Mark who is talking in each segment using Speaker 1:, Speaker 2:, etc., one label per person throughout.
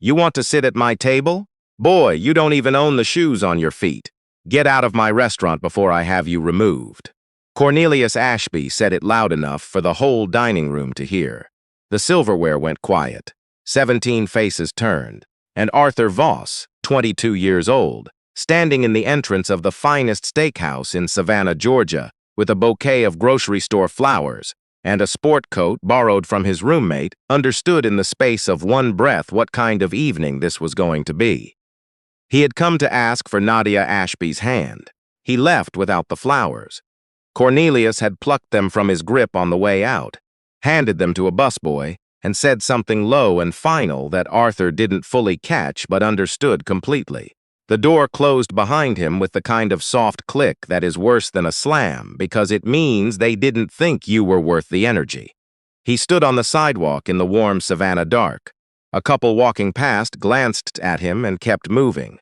Speaker 1: You want to sit at my table? Boy, you don't even own the shoes on your feet. Get out of my restaurant before I have you removed." Cornelius Ashby said it loud enough for the whole dining room to hear. The silverware went quiet. 17 faces turned, and Arthur Voss, 22 years old, standing in the entrance of the finest steakhouse in Savannah, Georgia, with a bouquet of grocery store flowers and a sport coat borrowed from his roommate, understood in the space of one breath what kind of evening this was going to be. He had come to ask for Nadia Ashby's hand. He left without the flowers. Cornelius had plucked them from his grip on the way out, handed them to a busboy, and said something low and final that Arthur didn't fully catch but understood completely. The door closed behind him with the kind of soft click that is worse than a slam because it means they didn't think you were worth the energy. He stood on the sidewalk in the warm Savannah dark. A couple walking past glanced at him and kept moving.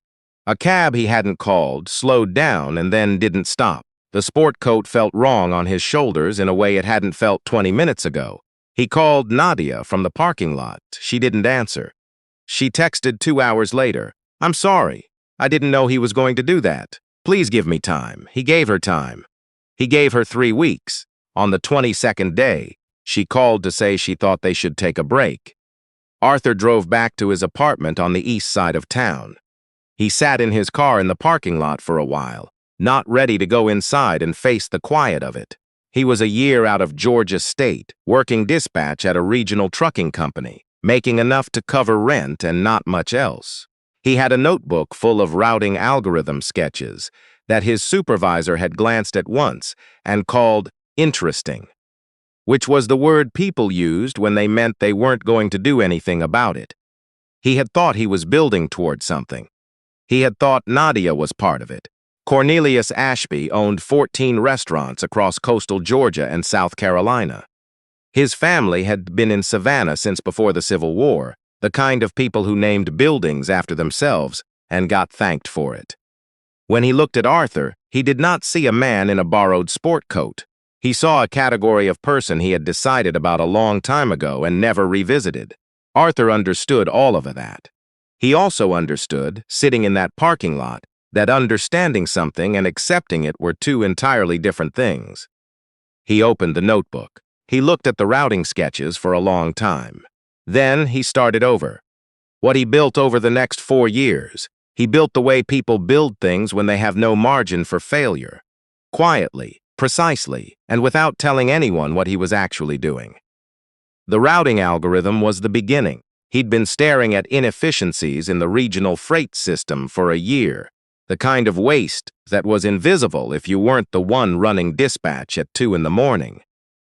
Speaker 1: A cab he hadn't called slowed down and then didn't stop. The sport coat felt wrong on his shoulders in a way it hadn't felt 20 minutes ago. He called Nadia from the parking lot. She didn't answer. She texted 2 hours later, "I'm sorry. I didn't know he was going to do that. Please give me time." He gave her time. He gave her 3 weeks. On the 22nd day, she called to say she thought they should take a break. Arthur drove back to his apartment on the east side of town. He sat in his car in the parking lot for a while, not ready to go inside and face the quiet of it. He was a year out of Georgia State, working dispatch at a regional trucking company, making enough to cover rent and not much else. He had a notebook full of routing algorithm sketches that his supervisor had glanced at once and called interesting, which was the word people used when they meant they weren't going to do anything about it. He had thought he was building toward something. He had thought Nadia was part of it. Cornelius Ashby owned 14 restaurants across coastal Georgia and South Carolina. His family had been in Savannah since before the Civil War, the kind of people who named buildings after themselves and got thanked for it. When he looked at Arthur, he did not see a man in a borrowed sport coat. He saw a category of person he had decided about a long time ago and never revisited. Arthur understood all of that. He also understood, sitting in that parking lot, that understanding something and accepting it were two entirely different things. He opened the notebook. He looked at the routing sketches for a long time. Then he started over. What he built over the next 4 years, he built the way people build things when they have no margin for failure. Quietly, precisely, and without telling anyone what he was actually doing. The routing algorithm was the beginning. He'd been staring at inefficiencies in the regional freight system for a year, the kind of waste that was invisible if you weren't the one running dispatch at 2 in the morning.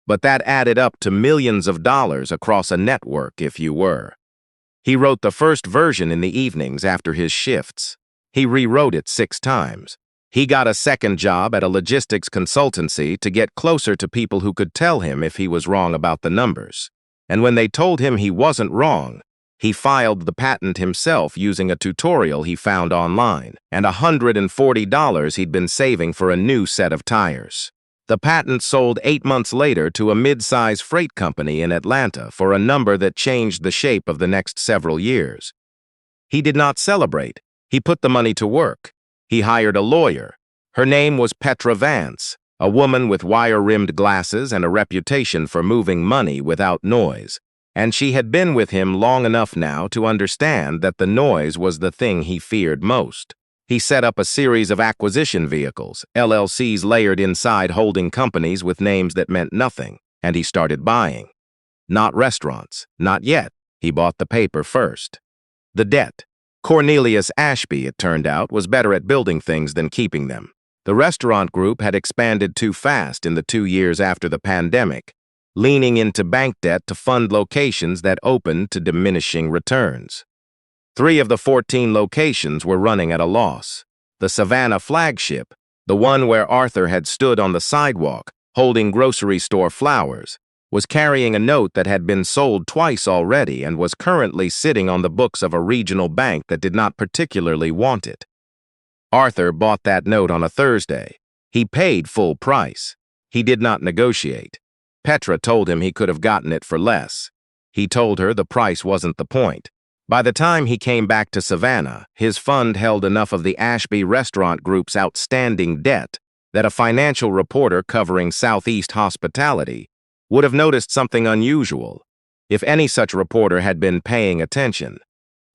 Speaker 1: But that added up to millions of dollars across a network if you were. He wrote the first version in the evenings after his shifts. He rewrote it 6 times. He got a second job at a logistics consultancy to get closer to people who could tell him if he was wrong about the numbers. And when they told him he wasn't wrong, he filed the patent himself using a tutorial he found online and $140 he'd been saving for a new set of tires. The patent sold 8 months later to a mid-size freight company in Atlanta for a number that changed the shape of the next several years. He did not celebrate. He put the money to work. He hired a lawyer. Her name was Petra Vance, a woman with wire-rimmed glasses and a reputation for moving money without noise. And she had been with him long enough now to understand that the noise was the thing he feared most. He set up a series of acquisition vehicles, LLCs layered inside holding companies with names that meant nothing, and he started buying. Not restaurants, not yet. He bought the paper first. The debt. Cornelius Ashby, it turned out, was better at building things than keeping them. The restaurant group had expanded too fast in the 2 years after the pandemic, leaning into bank debt to fund locations that opened to diminishing returns. 3 of the 14 locations were running at a loss. The Savannah flagship, the one where Arthur had stood on the sidewalk holding grocery store flowers, was carrying a note that had been sold twice already and was currently sitting on the books of a regional bank that did not particularly want it. Arthur bought that note on a Thursday. He paid full price. He did not negotiate. Petra told him he could have gotten it for less. He told her the price wasn't the point. By the time he came back to Savannah, his fund held enough of the Ashby Restaurant Group's outstanding debt that a financial reporter covering Southeast hospitality would have noticed something unusual, if any such reporter had been paying attention.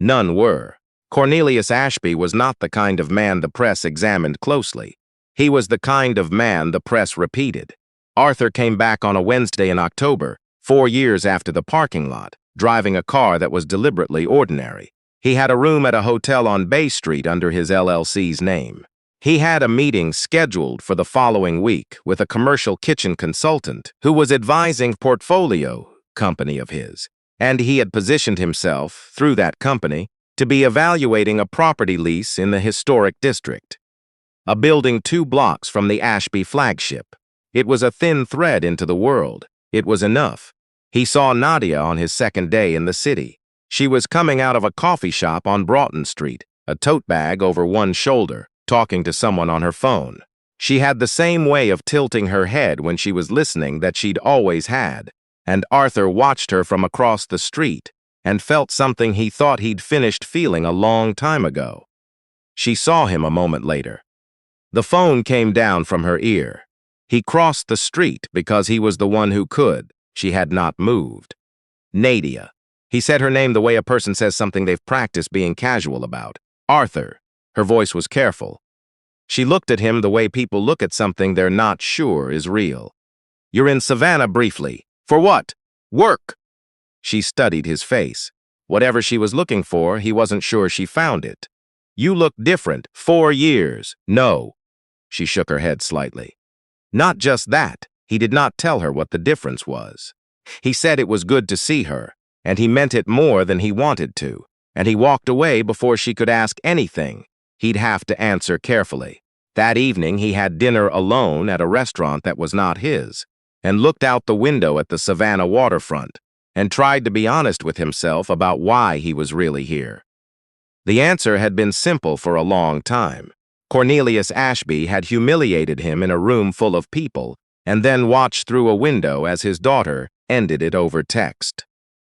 Speaker 1: None were. Cornelius Ashby was not the kind of man the press examined closely. He was the kind of man the press repeated. Arthur came back on a Wednesday in October, 4 years after the parking lot, driving a car that was deliberately ordinary. He had a room at a hotel on Bay Street under his LLC's name. He had a meeting scheduled for the following week with a commercial kitchen consultant who was advising portfolio company of his, and he had positioned himself, through that company, to be evaluating a property lease in the historic district, a building 2 blocks from the Ashby flagship. It was a thin thread into the world. It was enough. He saw Nadia on his second day in the city. She was coming out of a coffee shop on Broughton Street, a tote bag over one shoulder, talking to someone on her phone. She had the same way of tilting her head when she was listening that she'd always had, and Arthur watched her from across the street and felt something he thought he'd finished feeling a long time ago. She saw him a moment later. The phone came down from her ear. He crossed the street because he was the one who could. She had not moved. Nadia. He said her name the way a person says something they've practiced being casual about. Arthur. Her voice was careful. She looked at him the way people look at something they're not sure is real. You're in Savannah briefly. For what? Work. She studied his face. Whatever she was looking for, he wasn't sure she found it. You look different. 4 years. No. She shook her head slightly. Not just that. He did not tell her what the difference was. He said it was good to see her, and he meant it more than he wanted to, and he walked away before she could ask anything. He'd have to answer carefully. That evening he had dinner alone at a restaurant that was not his, and looked out the window at the Savannah waterfront, and tried to be honest with himself about why he was really here. The answer had been simple for a long time. Cornelius Ashby had humiliated him in a room full of people, and then watched through a window as his daughter ended it over text.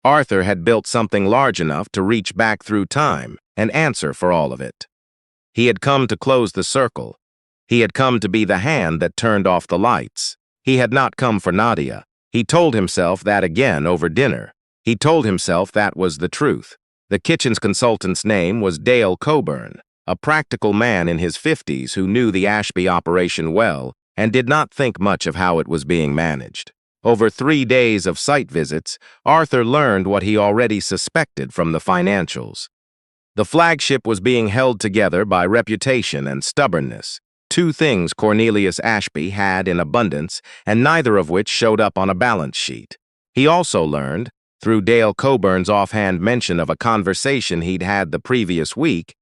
Speaker 1: Arthur had built something large enough to reach back through time and answer for all of it. He had come to close the circle. He had come to be the hand that turned off the lights. He had not come for Nadia. He told himself that again over dinner. He told himself that was the truth. The kitchen's consultant's name was Dale Coburn, a practical man in his 50s who knew the Ashby operation well and did not think much of how it was being managed. Over 3 days of site visits, Arthur learned what he already suspected from the financials. The flagship was being held together by reputation and stubbornness, 2 things Cornelius Ashby had in abundance and neither of which showed up on a balance sheet. He also learned, through Dale Coburn's offhand mention of a conversation he'd had the previous week,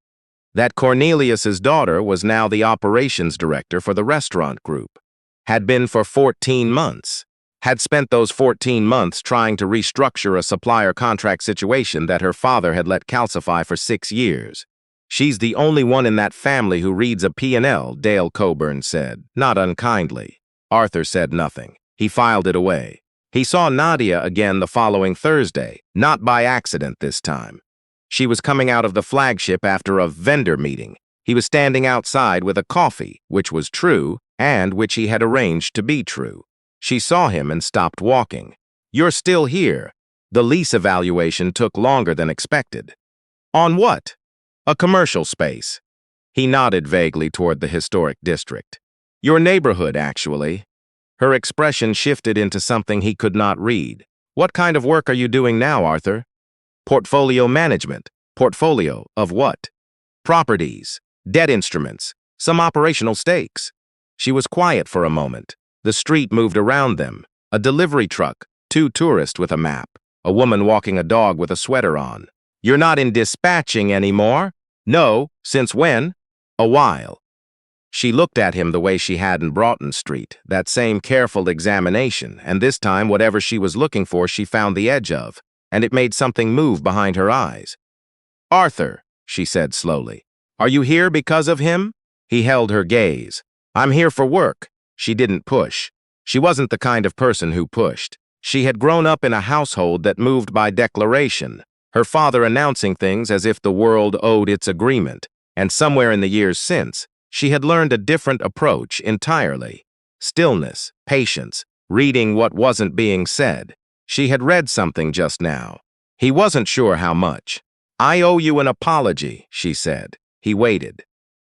Speaker 1: that Cornelius's daughter was now the operations director for the restaurant group, had been for 14 months, had spent those 14 months trying to restructure a supplier contract situation that her father had let calcify for 6 years. She's the only one in that family who reads a P&L, Dale Coburn said, not unkindly. Arthur said nothing. He filed it away. He saw Nadia again the following Thursday, not by accident this time. She was coming out of the flagship after a vendor meeting. He was standing outside with a coffee, which was true, and which he had arranged to be true. She saw him and stopped walking. You're still here. The lease evaluation took longer than expected. On what? A commercial space. He nodded vaguely toward the historic district. Your neighborhood, actually. Her expression shifted into something he could not read. What kind of work are you doing now, Arthur? Portfolio management. Portfolio of what? Properties, debt instruments, some operational stakes. She was quiet for a moment. The street moved around them. A delivery truck, 2 tourists with a map, a woman walking a dog with a sweater on. You're not in dispatching anymore? No, since when? A while. She looked at him the way she had in Broughton Street, that same careful examination, and this time whatever she was looking for she found the edge of, and it made something move behind her eyes. Arthur, she said slowly, are you here because of him? He held her gaze. I'm here for work. She didn't push. She wasn't the kind of person who pushed. She had grown up in a household that moved by declaration, her father announcing things as if the world owed its agreement, and somewhere in the years since, she had learned a different approach entirely. Stillness, patience, reading what wasn't being said. She had read something just now. He wasn't sure how much. "I owe you an apology," she said. He waited.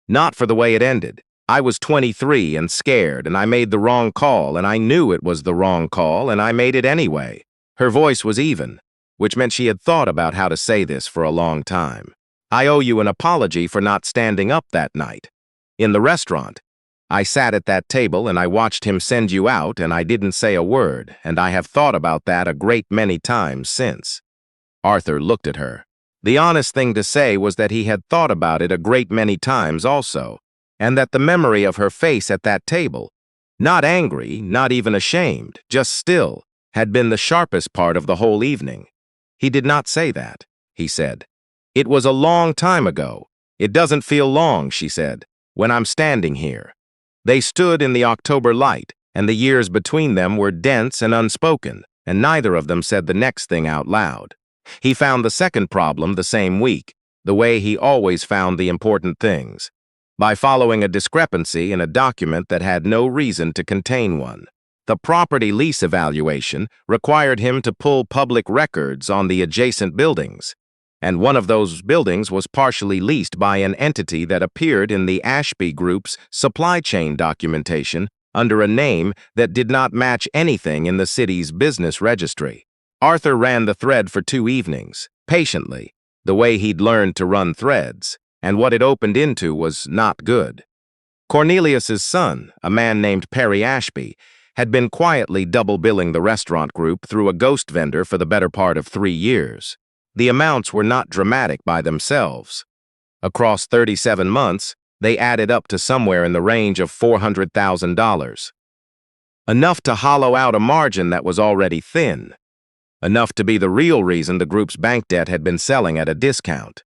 Speaker 1: "Not for the way it ended. I was 23 and scared, and I made the wrong call, and I knew it was the wrong call, and I made it anyway." Her voice was even, which meant she had thought about how to say this for a long time. "I owe you an apology for not standing up that night. In the restaurant. I sat at that table and I watched him send you out and I didn't say a word, and I have thought about that a great many times since." Arthur looked at her. The honest thing to say was that he had thought about it a great many times also, and that the memory of her face at that table, not angry, not even ashamed, just still, had been the sharpest part of the whole evening. He did not say that, he said. "It was a long time ago. It doesn't feel long," she said, "when I'm standing here." They stood in the October light, and the years between them were dense and unspoken, and neither of them said the next thing out loud. He found the second problem the same week, the way he always found the important things, by following a discrepancy in a document that had no reason to contain one. The property lease evaluation required him to pull public records on the adjacent buildings, and one of those buildings was partially leased by an entity that appeared in the Ashby Group's supply chain documentation under a name that did not match anything in the city's business registry. Arthur ran the thread for 2 evenings, patiently, the way he'd learned to run threads, and what it opened into was not good. Cornelius's son, a man named Perry Ashby, had been quietly double-billing the restaurant group through a ghost vendor for the better part of 3 years. The amounts were not dramatic by themselves. Across 37 months, they added up to somewhere in the range of $400,000. Enough to hollow out a margin that was already thin. Enough to be the real reason the group's bank debt had been selling at a discount.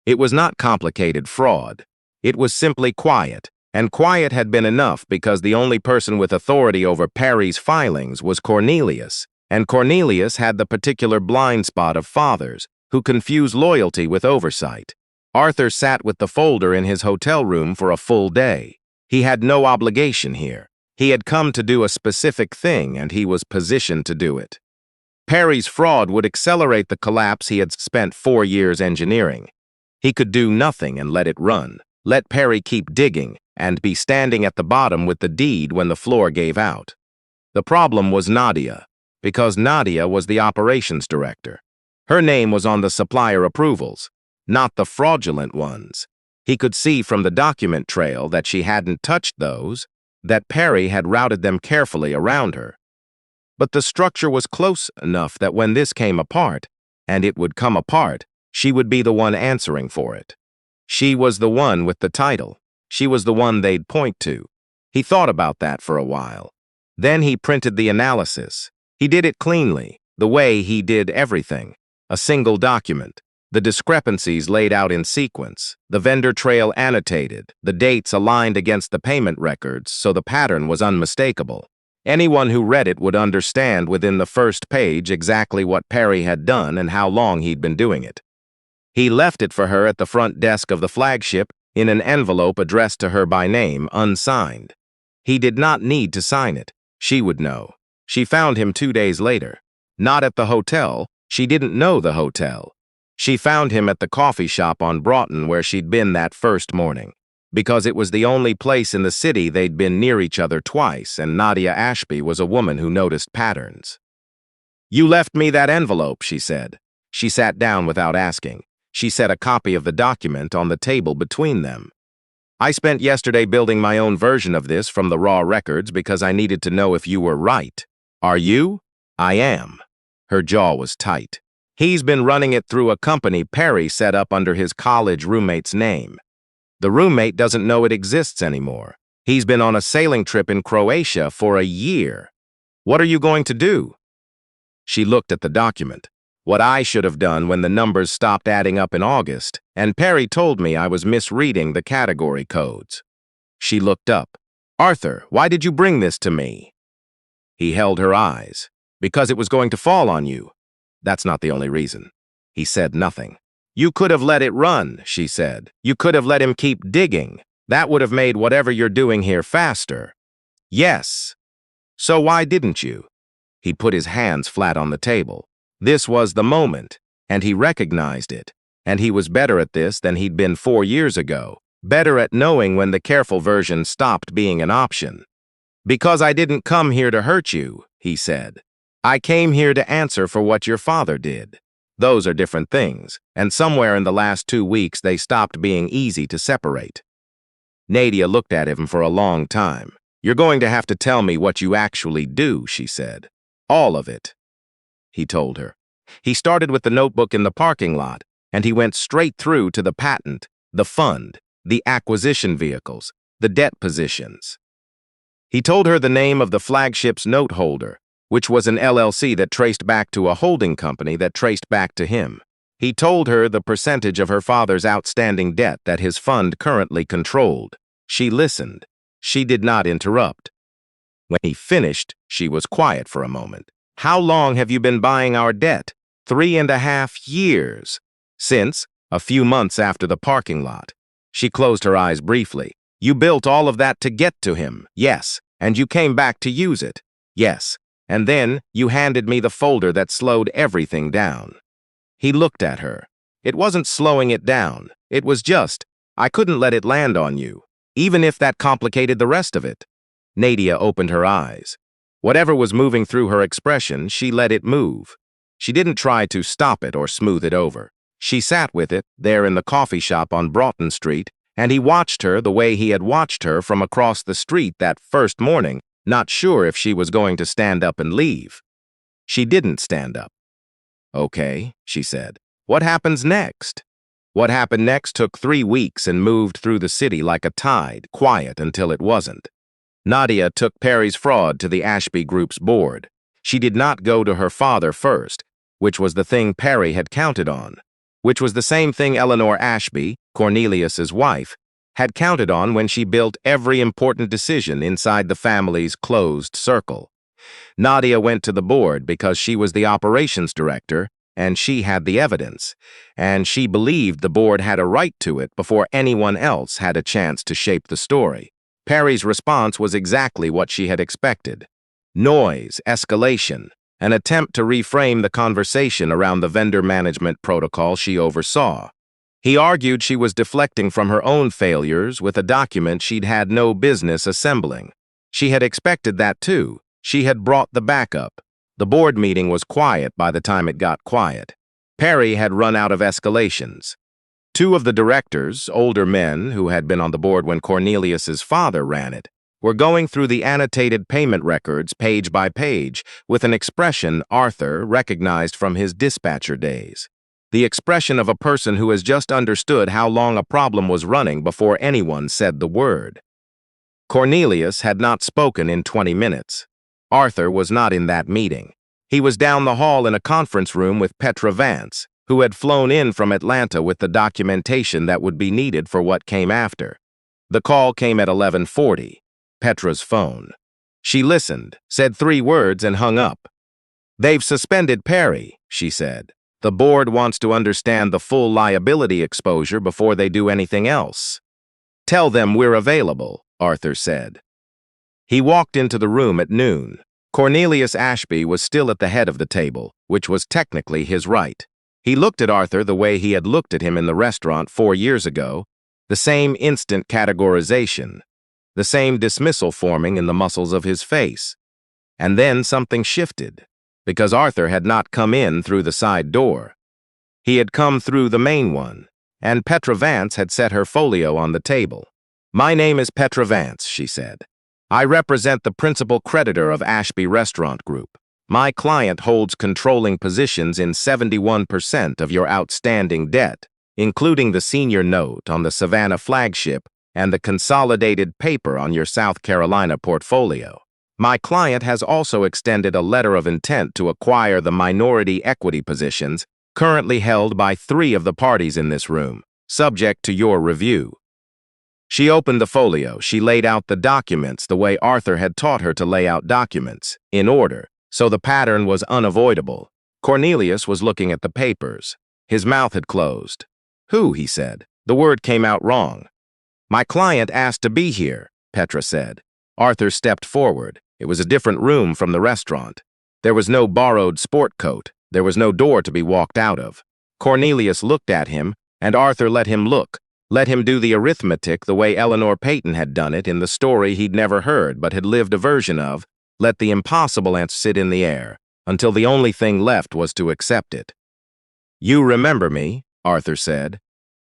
Speaker 1: It was not complicated fraud. It was simply quiet, and quiet had been enough because the only person with authority over Perry's filings was Cornelius, and Cornelius had the particular blind spot of fathers who confuse loyalty with oversight. Arthur sat with the folder in his hotel room for a full day. He had no obligation here. He had come to do a specific thing, and he was positioned to do it. Perry's fraud would accelerate the collapse he had spent 4 years engineering. He could do nothing and let it run, let Perry keep digging, and be standing at the bottom with the deed when the floor gave out. The problem was Nadia, because Nadia was the operations director. Her name was on the supplier approvals, not the fraudulent ones. He could see from the document trail that she hadn't touched those, that Perry had routed them carefully around her. But the structure was close enough that when this came apart, and it would come apart, she would be the one answering for it. She was the one with the title. She was the one they'd point to. He thought about that for a while. Then he printed the analysis. He did it cleanly, the way he did everything. A single document. The discrepancies laid out in sequence, the vendor trail annotated, the dates aligned against the payment records so the pattern was unmistakable. Anyone who read it would understand within the first page exactly what Perry had done and how long he'd been doing it. He left it for her at the front desk of the flagship in an envelope addressed to her by name, unsigned. He did not need to sign it. She would know. She found him 2 days later. Not at the hotel. She didn't know the hotel. She found him at the coffee shop on Broughton where she'd been that first morning, because it was the only place in the city they'd been near each other twice, and Nadia Ashby was a woman who noticed patterns. "You left me that envelope," she said. She sat down without asking. She set a copy of the document on the table between them. "I spent yesterday building my own version of this from the raw records because I needed to know if you were right. Are you?" "I am." Her jaw was tight. "He's been running it through a company Perry set up under his college roommate's name. The roommate doesn't know it exists anymore. He's been on a sailing trip in Croatia for a year. What are you going to do?" She looked at the document. What I should have done when the numbers stopped adding up in August, and Perry told me I was misreading the category codes. She looked up. "Arthur, why did you bring this to me?" He held her eyes. "Because it was going to fall on you." "That's not the only reason." He said nothing. You could have let it run, she said. You could have let him keep digging. That would have made whatever you're doing here faster. Yes. So why didn't you? He put his hands flat on the table. This was the moment, and he recognized it. And he was better at this than he'd been 4 years ago, better at knowing when the careful version stopped being an option. Because I didn't come here to hurt you, he said. I came here to answer for what your father did. Those are different things, and somewhere in the last 2 weeks they stopped being easy to separate. Nadia looked at him for a long time. You're going to have to tell me what you actually do, she said. All of it, he told her. He started with the notebook in the parking lot, and he went straight through to the patent, the fund, the acquisition vehicles, the debt positions. He told her the name of the flagship's note holder, which was an LLC that traced back to a holding company that traced back to him. He told her the percentage of her father's outstanding debt that his fund currently controlled. She listened. She did not interrupt. When he finished, she was quiet for a moment. How long have you been buying our debt? 3.5 years. Since, a few months after the parking lot. She closed her eyes briefly. You built all of that to get to him, yes, and you came back to use it, yes, and then you handed me the folder that slowed everything down. He looked at her. It wasn't slowing it down, it was just, I couldn't let it land on you, even if that complicated the rest of it. Nadia opened her eyes. Whatever was moving through her expression, she let it move. She didn't try to stop it or smooth it over. She sat with it, there in the coffee shop on Broughton Street, and he watched her the way he had watched her from across the street that first morning, not sure if she was going to stand up and leave. She didn't stand up. Okay, she said. What happens next? What happened next took 3 weeks and moved through the city like a tide, quiet until it wasn't. Nadia took Perry's fraud to the Ashby Group's board. She did not go to her father first, which was the thing Perry had counted on, which was the same thing Eleanor Ashby, Cornelius's wife, had counted on when she built every important decision inside the family's closed circle. Nadia went to the board because she was the operations director, and she had the evidence, and she believed the board had a right to it before anyone else had a chance to shape the story. Perry's response was exactly what she had expected. Noise, escalation, an attempt to reframe the conversation around the vendor management protocol she oversaw. He argued she was deflecting from her own failures with a document she'd had no business assembling. She had expected that too. She had brought the backup. The board meeting was quiet by the time it got quiet. Perry had run out of escalations. 2 of the directors, older men who had been on the board when Cornelius's father ran it, were going through the annotated payment records page by page with an expression Arthur recognized from his dispatcher days. The expression of a person who has just understood how long a problem was running before anyone said the word. Cornelius had not spoken in 20 minutes. Arthur was not in that meeting. He was down the hall in a conference room with Petra Vance, who had flown in from Atlanta with the documentation that would be needed for what came after. The call came at 11:40. Petra's phone. She listened, said 3 words, and hung up. They've suspended Perry, she said. The board wants to understand the full liability exposure before they do anything else. Tell them we're available, Arthur said. He walked into the room at noon. Cornelius Ashby was still at the head of the table, which was technically his right. He looked at Arthur the way he had looked at him in the restaurant 4 years ago, the same instant categorization, the same dismissal forming in the muscles of his face. And then something shifted, because Arthur had not come in through the side door. He had come through the main one, and Petra Vance had set her folio on the table. My name is Petra Vance, she said. I represent the principal creditor of Ashby Restaurant Group. My client holds controlling positions in 71% of your outstanding debt, including the senior note on the Savannah flagship and the consolidated paper on your South Carolina portfolio. My client has also extended a letter of intent to acquire the minority equity positions currently held by 3 of the parties in this room, subject to your review. She opened the folio. She laid out the documents the way Arthur had taught her to lay out documents, in order, so the pattern was unavoidable. Cornelius was looking at the papers. His mouth had closed. Who? He said. The word came out wrong. My client asked to be here, Petra said. Arthur stepped forward. It was a different room from the restaurant. There was no borrowed sport coat. There was no door to be walked out of. Cornelius looked at him, and Arthur let him look, let him do the arithmetic the way Eleanor Peyton had done it in the story he'd never heard but had lived a version of, let the impossible ants sit in the air, until the only thing left was to accept it. You remember me, Arthur said.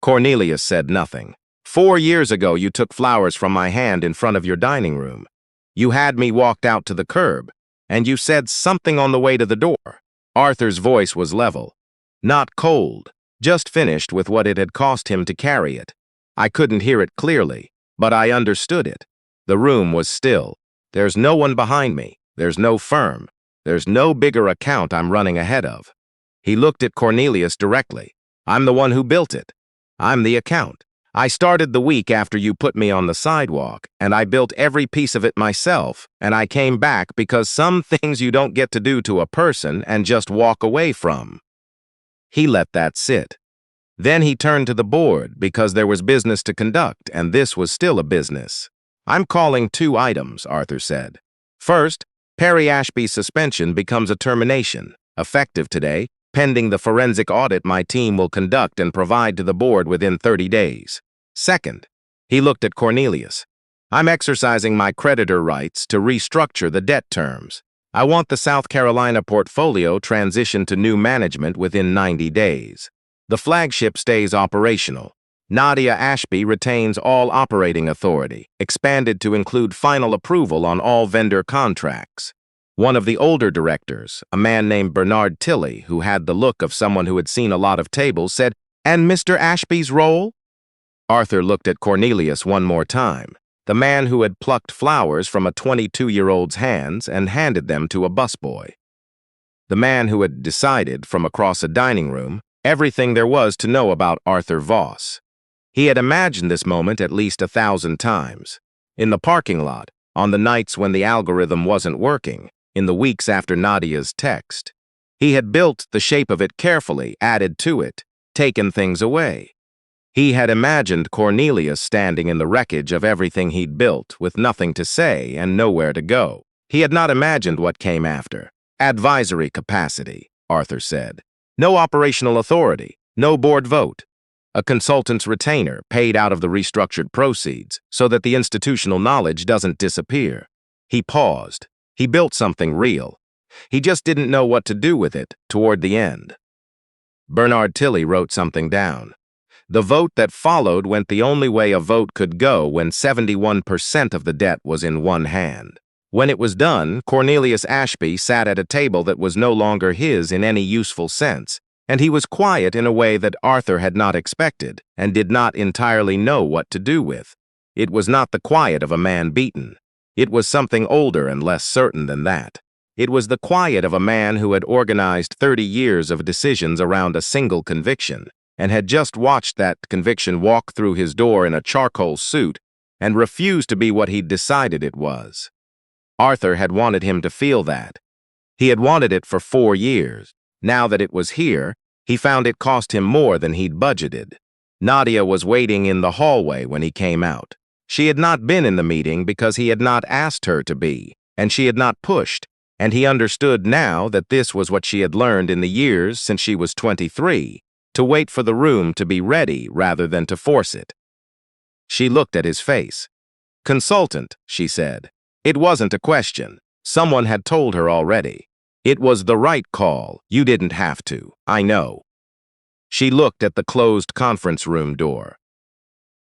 Speaker 1: Cornelius said nothing. 4 years ago you took flowers from my hand in front of your dining room. You had me walked out to the curb, and you said something on the way to the door. Arthur's voice was level, not cold, just finished with what it had cost him to carry it. I couldn't hear it clearly, but I understood it. The room was still. There's no one behind me. There's no firm. There's no bigger account I'm running ahead of. He looked at Cornelius directly. I'm the one who built it. I'm the account. I started the week after you put me on the sidewalk, and I built every piece of it myself, and I came back because some things you don't get to do to a person and just walk away from. He let that sit. Then he turned to the board because there was business to conduct, and this was still a business. I'm calling 2 items, Arthur said. First, Perry Ashby's suspension becomes a termination, effective today, pending the forensic audit my team will conduct and provide to the board within 30 days. Second, he looked at Cornelius. I'm exercising my creditor rights to restructure the debt terms. I want the South Carolina portfolio transitioned to new management within 90 days. The flagship stays operational. Nadia Ashby retains all operating authority, expanded to include final approval on all vendor contracts. One of the older directors, a man named Bernard Tilley, who had the look of someone who had seen a lot of tables, said, "And Mr. Ashby's role?" Arthur looked at Cornelius one more time, the man who had plucked flowers from a 22-year-old's hands and handed them to a busboy. The man who had decided, from across a dining room, everything there was to know about Arthur Voss. He had imagined this moment at least 1,000 times. In the parking lot, on the nights when the algorithm wasn't working, in the weeks after Nadia's text. He had built the shape of it carefully, added to it, taken things away. He had imagined Cornelius standing in the wreckage of everything he'd built, with nothing to say and nowhere to go. He had not imagined what came after. Advisory capacity, Arthur said. No operational authority, no board vote. A consultant's retainer paid out of the restructured proceeds so that the institutional knowledge doesn't disappear. He paused. He built something real. He just didn't know what to do with it toward the end. Bernard Tilley wrote something down. The vote that followed went the only way a vote could go when 71% of the debt was in one hand. When it was done, Cornelius Ashby sat at a table that was no longer his in any useful sense, and he was quiet in a way that Arthur had not expected and did not entirely know what to do with. It was not the quiet of a man beaten. It was something older and less certain than that. It was the quiet of a man who had organized 30 years of decisions around a single conviction and had just watched that conviction walk through his door in a charcoal suit and refused to be what he'd decided it was. Arthur had wanted him to feel that. He had wanted it for 4 years. Now that it was here, he found it cost him more than he'd budgeted. Nadia was waiting in the hallway when he came out. She had not been in the meeting because he had not asked her to be, and she had not pushed, and he understood now that this was what she had learned in the years since she was 23, to wait for the room to be ready rather than to force it. She looked at his face. "Consultant," she said. It wasn't a question. Someone had told her already. It was the right call. You didn't have to. I know. She looked at the closed conference room door.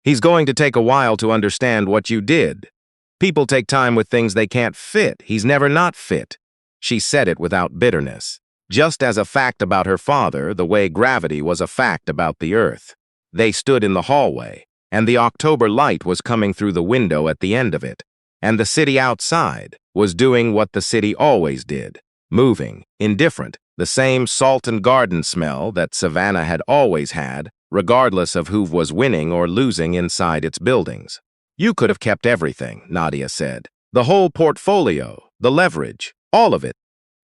Speaker 1: He's going to take a while to understand what you did. People take time with things they can't fit. He's never not fit. She said it without bitterness. Just as a fact about her father, the way gravity was a fact about the earth. They stood in the hallway, and the October light was coming through the window at the end of it, and the city outside was doing what the city always did, moving, indifferent, the same salt and garden smell that Savannah had always had, regardless of who was winning or losing inside its buildings. You could have kept everything, Nadia said. The whole portfolio, the leverage, all of it.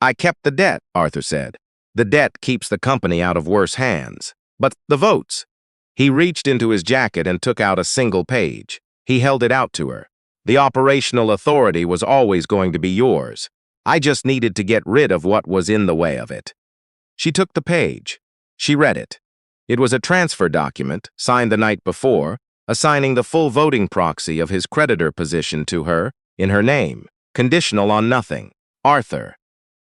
Speaker 1: I kept the debt, Arthur said. The debt keeps the company out of worse hands. But the votes. He reached into his jacket and took out a single page. He held it out to her. The operational authority was always going to be yours. I just needed to get rid of what was in the way of it. She took the page. She read it. It was a transfer document, signed the night before, assigning the full voting proxy of his creditor position to her, in her name, conditional on nothing. Arthur.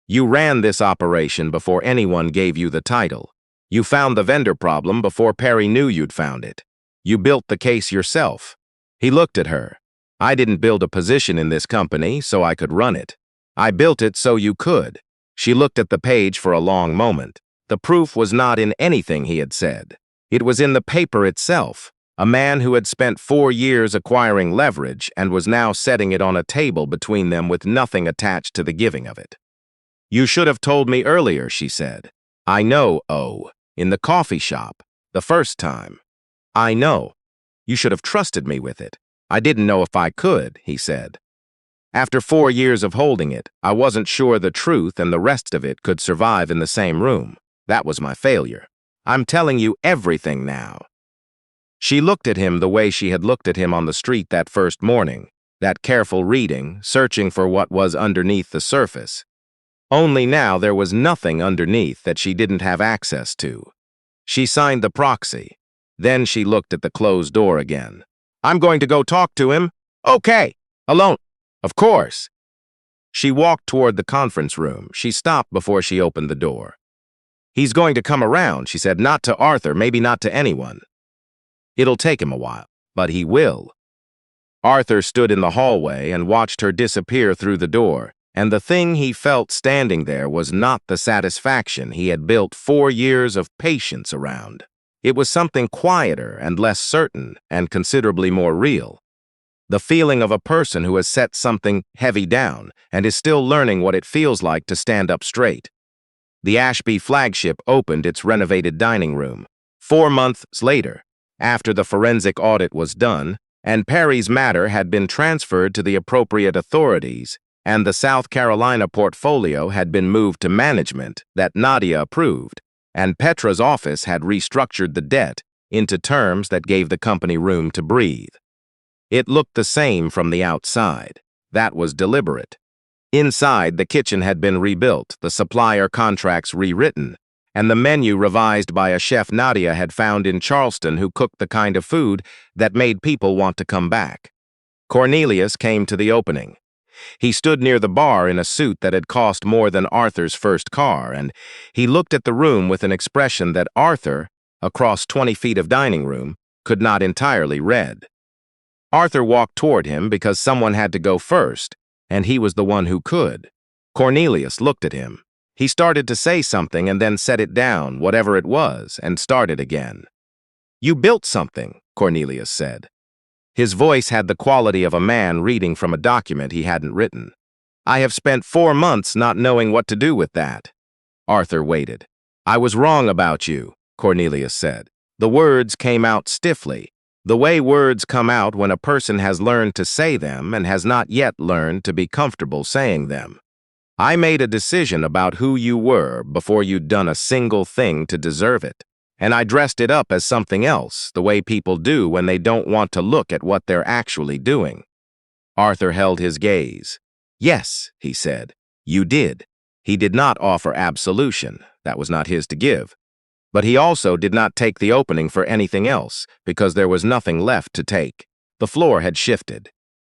Speaker 1: You ran this operation before anyone gave you the title. You found the vendor problem before Perry knew you'd found it. You built the case yourself. He looked at her. I didn't build a position in this company so I could run it. I built it so you could. She looked at the page for a long moment. The proof was not in anything he had said. It was in the paper itself. A man who had spent 4 years acquiring leverage and was now setting it on a table between them with nothing attached to the giving of it. You should have told me earlier, she said. I know, in the coffee shop, the first time. I know. You should have trusted me with it. I didn't know if I could, he said. After 4 years of holding it, I wasn't sure the truth and the rest of it could survive in the same room. That was my failure. I'm telling you everything now. She looked at him the way she had looked at him on the street that first morning, that careful reading, searching for what was underneath the surface. Only now there was nothing underneath that she didn't have access to. She signed the proxy. Then she looked at the closed door again. I'm going to go talk to him. Okay. Alone. Of course. She walked toward the conference room. She stopped before she opened the door. He's going to come around, she said, not to Arthur, maybe not to anyone. It'll take him a while, but he will. Arthur stood in the hallway and watched her disappear through the door, and the thing he felt standing there was not the satisfaction he had built 4 years of patience around. It was something quieter and less certain and considerably more real. The feeling of a person who has set something heavy down and is still learning what it feels like to stand up straight. The Ashby flagship opened its renovated dining room. 4 months later, after the forensic audit was done, and Perry's matter had been transferred to the appropriate authorities, and the South Carolina portfolio had been moved to management that Nadia approved, and Petra's office had restructured the debt into terms that gave the company room to breathe. It looked the same from the outside. That was deliberate. Inside, the kitchen had been rebuilt, the supplier contracts rewritten, and the menu revised by a chef Nadia had found in Charleston who cooked the kind of food that made people want to come back. Cornelius came to the opening. He stood near the bar in a suit that had cost more than Arthur's first car, and he looked at the room with an expression that Arthur, across 20 feet of dining room, could not entirely read. Arthur walked toward him because someone had to go first, and he was the one who could. Cornelius looked at him. He started to say something and then set it down, whatever it was, and started again. You built something, Cornelius said. His voice had the quality of a man reading from a document he hadn't written. I have spent 4 months not knowing what to do with that. Arthur waited. I was wrong about you, Cornelius said. The words came out stiffly, the way words come out when a person has learned to say them and has not yet learned to be comfortable saying them. I made a decision about who you were before you'd done a single thing to deserve it, and I dressed it up as something else, the way people do when they don't want to look at what they're actually doing. Arthur held his gaze. Yes, he said, you did. He did not offer absolution. That was not his to give. But he also did not take the opening for anything else, because there was nothing left to take. The floor had shifted.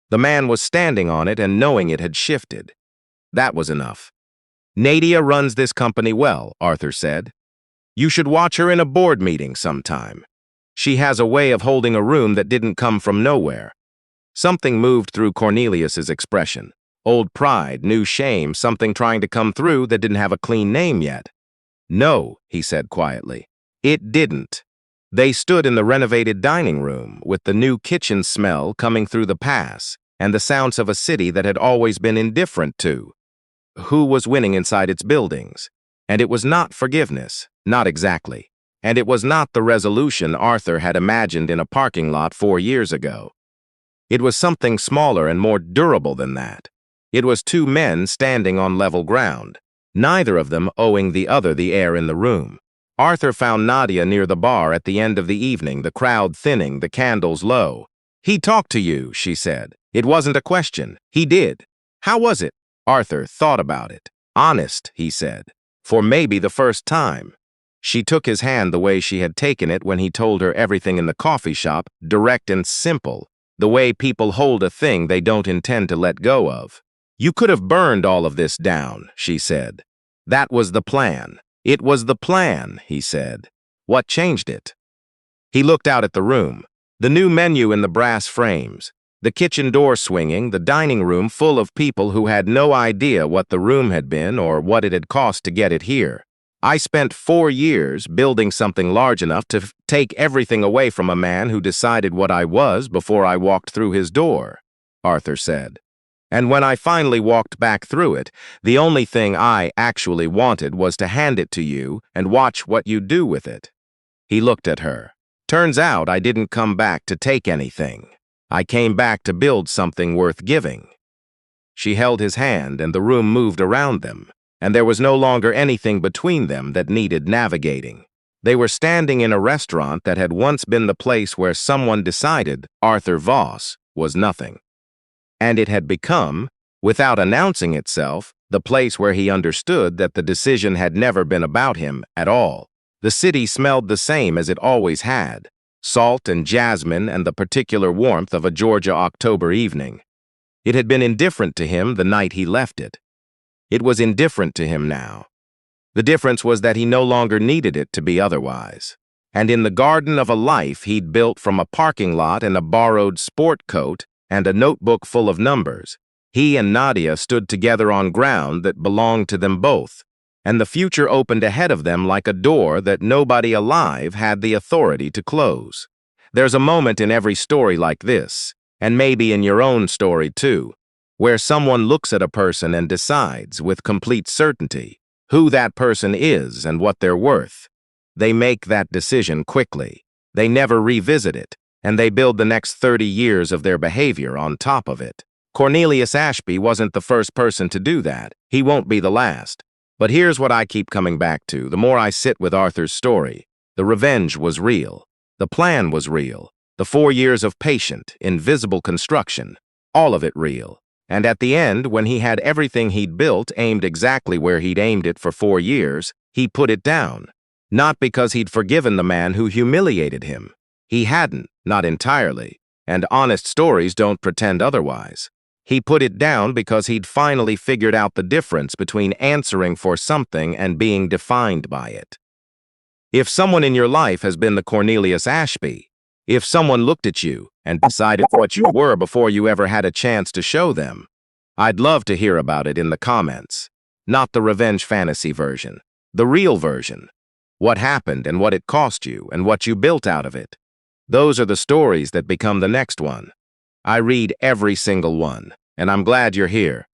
Speaker 1: The man was standing on it and knowing it had shifted. That was enough. Nadia runs this company well, Arthur said. You should watch her in a board meeting sometime. She has a way of holding a room that didn't come from nowhere. Something moved through Cornelius's expression. Old pride, new shame, something trying to come through that didn't have a clean name yet. No, he said quietly. It didn't. They stood in the renovated dining room with the new kitchen smell coming through the pass and the sounds of a city that had always been indifferent to. Who was winning inside its buildings? And it was not forgiveness, not exactly. And it was not the resolution Arthur had imagined in a parking lot 4 years ago. It was something smaller and more durable than that. It was 2 men standing on level ground, neither of them owing the other the air in the room. Arthur found Nadia near the bar at the end of the evening, the crowd thinning, the candles low. "He talked to you," she said. "It wasn't a question. He did. How was it?" Arthur thought about it. "Honest," he said, "for maybe the first time." She took his hand the way she had taken it when he told her everything in the coffee shop, direct and simple, the way people hold a thing they don't intend to let go of. "You could have burned all of this down," she said. "That was the plan. It was the plan," he said. "What changed it?" He looked out at the room. The new menu in the brass frames, the kitchen door swinging, the dining room full of people who had no idea what the room had been or what it had cost to get it here. "I spent 4 years building something large enough to take everything away from a man who decided what I was before I walked through his door," Arthur said. "And when I finally walked back through it, the only thing I actually wanted was to hand it to you and watch what you do with it." He looked at her. "Turns out I didn't come back to take anything. I came back to build something worth giving." She held his hand and the room moved around them, and there was no longer anything between them that needed navigating. They were standing in a restaurant that had once been the place where someone decided Arthur Voss was nothing. And it had become, without announcing itself, the place where he understood that the decision had never been about him at all. The city smelled the same as it always had, salt and jasmine and the particular warmth of a Georgia October evening. It had been indifferent to him the night he left it. It was indifferent to him now. The difference was that he no longer needed it to be otherwise. And in the garden of a life he'd built from a parking lot and a borrowed sport coat and a notebook full of numbers, he and Nadia stood together on ground that belonged to them both, and the future opened ahead of them like a door that nobody alive had the authority to close. There's a moment in every story like this, and maybe in your own story too, where someone looks at a person and decides with complete certainty who that person is and what they're worth. They make that decision quickly. They never revisit it, and they build the next 30 years of their behavior on top of it. Cornelius Ashby wasn't the first person to do that. He won't be the last. But here's what I keep coming back to the more I sit with Arthur's story. The revenge was real. The plan was real. The 4 years of patient, invisible construction. All of it real. And at the end, when he had everything he'd built aimed exactly where he'd aimed it for 4 years, he put it down. Not because he'd forgiven the man who humiliated him. He hadn't, not entirely, and honest stories don't pretend otherwise. He put it down because he'd finally figured out the difference between answering for something and being defined by it. If someone in your life has been the Cornelius Ashby, if someone looked at you and decided what you were before you ever had a chance to show them, I'd love to hear about it in the comments. Not the revenge fantasy version, the real version. What happened and what it cost you and what you built out of it. Those are the stories that become the next one. I read every single one, and I'm glad you're here.